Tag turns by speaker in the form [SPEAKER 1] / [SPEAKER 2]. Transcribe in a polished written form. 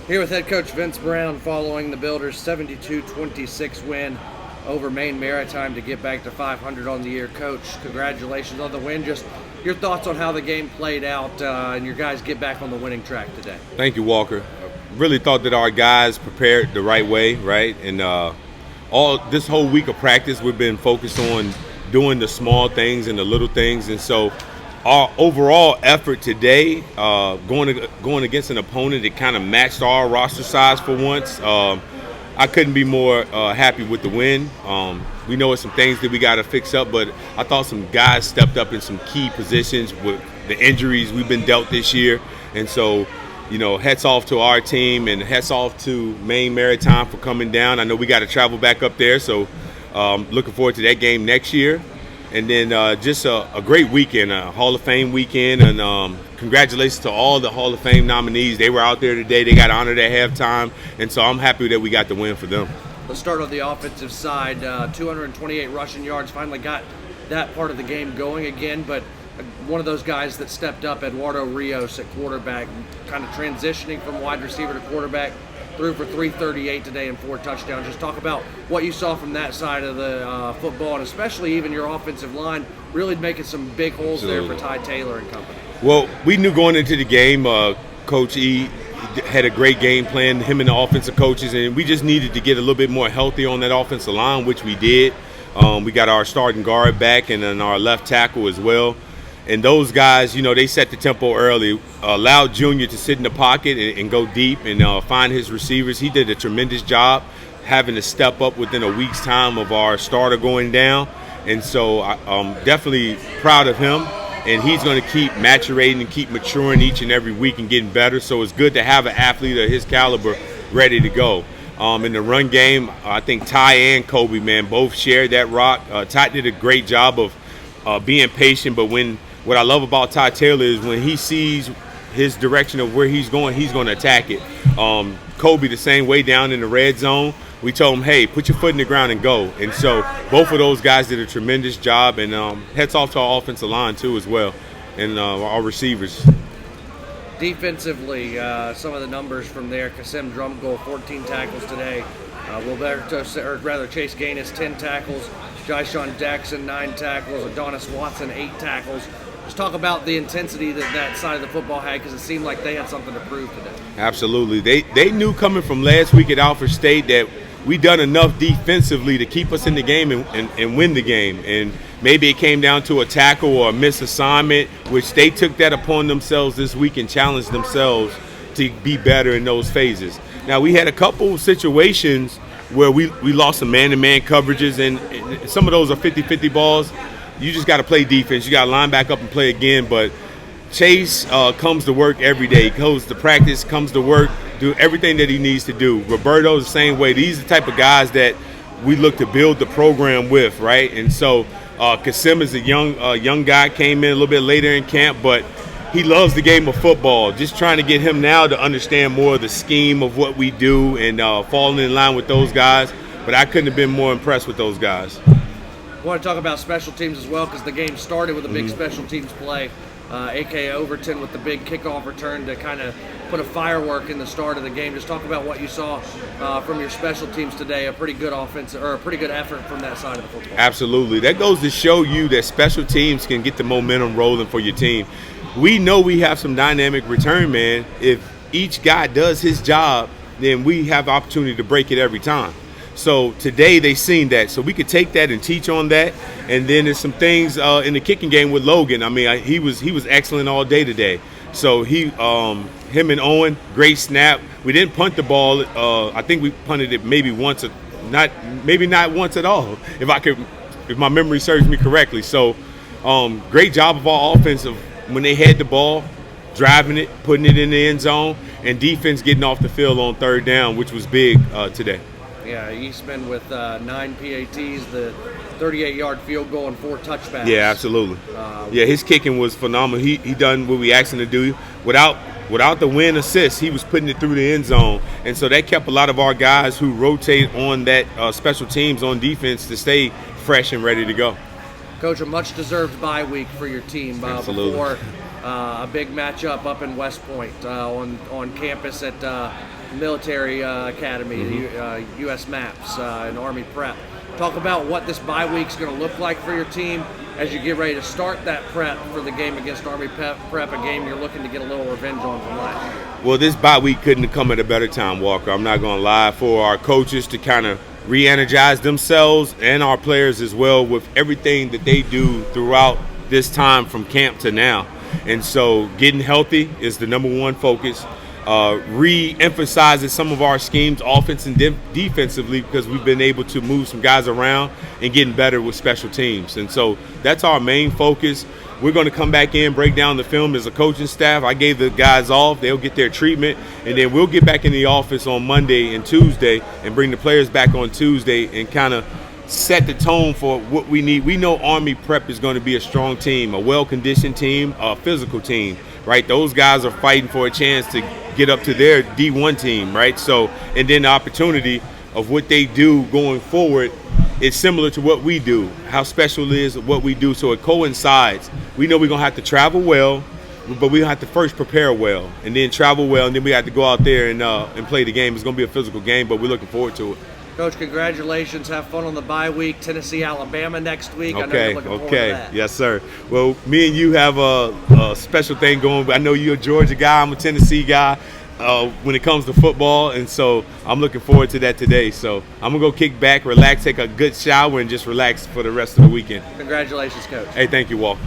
[SPEAKER 1] Here with head coach Vince Brown following the Builders' 72-26 win over Maine Maritime to get back to 500 on the year. Coach, congratulations on the win. Just your thoughts on how the game played out and your guys get back on the winning track today.
[SPEAKER 2] Thank you, Walker. Really thought that our guys prepared the right way, right? And all this whole week of practice, we've been focused on doing the small things and the little things. And so our overall effort today, going against an opponent that kind of matched our roster size for once, I couldn't be more happy with the win. We know it's some things that we got to fix up, but I thought some guys stepped up in some key positions with the injuries we've been dealt this year. And so, hats off to our team and hats off to Maine Maritime for coming down. I know we got to travel back up there, so looking forward to that game next year. And then just a great weekend, a Hall of Fame weekend, and congratulations to all the Hall of Fame nominees. They were out there today. They got honored at halftime, and so I'm happy that we got the win for them.
[SPEAKER 1] Let's start on the offensive side. 228 rushing yards, finally got that part of the game going again, but one of those guys that stepped up, Eduardo Rios at quarterback, kind of transitioning from wide receiver to quarterback, threw for 338 today and 4 touchdowns. Just talk about what you saw from that side of the football, and especially even your offensive line really making some big holes there for Ty Taylor and company.
[SPEAKER 2] Well, we knew going into the game, Coach E had a great game plan, him and the offensive coaches, and we just needed to get a little bit more healthy on that offensive line, which we did. We got our starting guard back and then our left tackle as well. And those guys, they set the tempo early, allowed Junior to sit in the pocket and go deep and find his receivers. He did a tremendous job having to step up within a week's time of our starter going down. And so I'm definitely proud of him. And he's going to keep maturating and keep maturing each and every week and getting better. So it's good to have an athlete of his caliber ready to go. In the run game, I think Ty and Kobe, both shared that rock. Ty did a great job of being patient, but what I love about Ty Taylor is when he sees his direction of where he's going to attack it. Kobe the same way down in the red zone. We told him, hey, put your foot in the ground and go. And so both of those guys did a tremendous job. And hats off to our offensive line, too, as well, and our receivers.
[SPEAKER 1] Defensively, some of the numbers from there. Kasim Drumgold, 14 tackles today. Chase Gaines, 10 tackles. Jyshawn Jackson, 9 tackles. Adonis Watson, 8 tackles. Just talk about the intensity that side of the football had, because it seemed like they had something to prove today.
[SPEAKER 2] Absolutely. They knew coming from last week at Alfred State that we done enough defensively to keep us in the game and win the game. And maybe it came down to a tackle or a misassignment, which they took that upon themselves this week and challenged themselves to be better in those phases. Now, we had a couple situations where we lost some man-to-man coverages, and some of those are 50-50 balls. You just got to play defense. You got to line back up and play again. But Chase comes to work every day. He goes to practice, comes to work, do everything that he needs to do. Roberto's the same way. These are the type of guys that we look to build the program with, right? And so Kasim is a young guy, came in a little bit later in camp, but he loves the game of football. Just trying to get him now to understand more of the scheme of what we do and falling in line with those guys. But I couldn't have been more impressed with those guys.
[SPEAKER 1] I want to talk about special teams as well, because the game started with a big special teams play. A.K. Overton with the big kickoff return to kind of put a firework in the start of the game. Just talk about what you saw from your special teams today. A pretty good offense, or a pretty good effort from that side of the football.
[SPEAKER 2] Absolutely. That goes to show you that special teams can get the momentum rolling for your team. We know we have some dynamic return, man. If each guy does his job, then we have the opportunity to break it every time. So today they seen that, so we could take that and teach on that. And then there's some things in the kicking game with Logan. I mean, he was excellent all day today. So him and Owen, great snap. We didn't punt the ball. I think we punted it maybe once, maybe not once at all, if my memory serves me correctly. So great job of our offensive when they had the ball, driving it, putting it in the end zone, and defense getting off the field on third down, which was big today.
[SPEAKER 1] Yeah, Eastman with 9 PATs, the 38-yard field goal, and 4 touchdowns.
[SPEAKER 2] Yeah, absolutely. His kicking was phenomenal. He done what we asked him to do. Without the win assist, he was putting it through the end zone. And so that kept a lot of our guys who rotate on that special teams on defense to stay fresh and ready to go.
[SPEAKER 1] Coach, a much-deserved bye week for your team.
[SPEAKER 2] Absolutely.
[SPEAKER 1] Before a big matchup up in West Point on campus at Military Academy, U.S. Maps and Army Prep. Talk about what this bye week's going to look like for your team as you get ready to start that prep for the game against Army Prep, a game you're looking to get a little revenge on from last year.
[SPEAKER 2] Well, this bye week couldn't have come at a better time, Walker. I'm not going to lie. For our coaches to kind of re-energize themselves and our players as well with everything that they do throughout this time from camp to now. And so getting healthy is the number one focus. Re-emphasizes some of our schemes offense and defensively because we've been able to move some guys around and getting better with special teams. And so that's our main focus. We're going to come back in, break down the film as a coaching staff. I gave the guys off. They'll get their treatment. And then we'll get back in the office on Monday and Tuesday and bring the players back on Tuesday and kind of set the tone for what we need. We know Army Prep is going to be a strong team, a well-conditioned team, a physical team, right? Those guys are fighting for a chance to get up to their D1 team, right? So, and then the opportunity of what they do going forward is similar to what we do, how special it is what we do. So it coincides. We know we're going to have to travel well, but we have to first prepare well and then travel well, and then we have to go out there and play the game. It's going to be a physical game, but we're looking forward to it.
[SPEAKER 1] Coach, congratulations. Have fun on the bye week. Tennessee, Alabama next week. I know you're looking forward to that.
[SPEAKER 2] Yes, sir. Well, me and you have a special thing going. I know you're a Georgia guy. I'm a Tennessee guy when it comes to football, and so I'm looking forward to that today. So I'm going to go kick back, relax, take a good shower, and just relax for the rest of the weekend.
[SPEAKER 1] Congratulations, Coach.
[SPEAKER 2] Hey, thank you, Walker.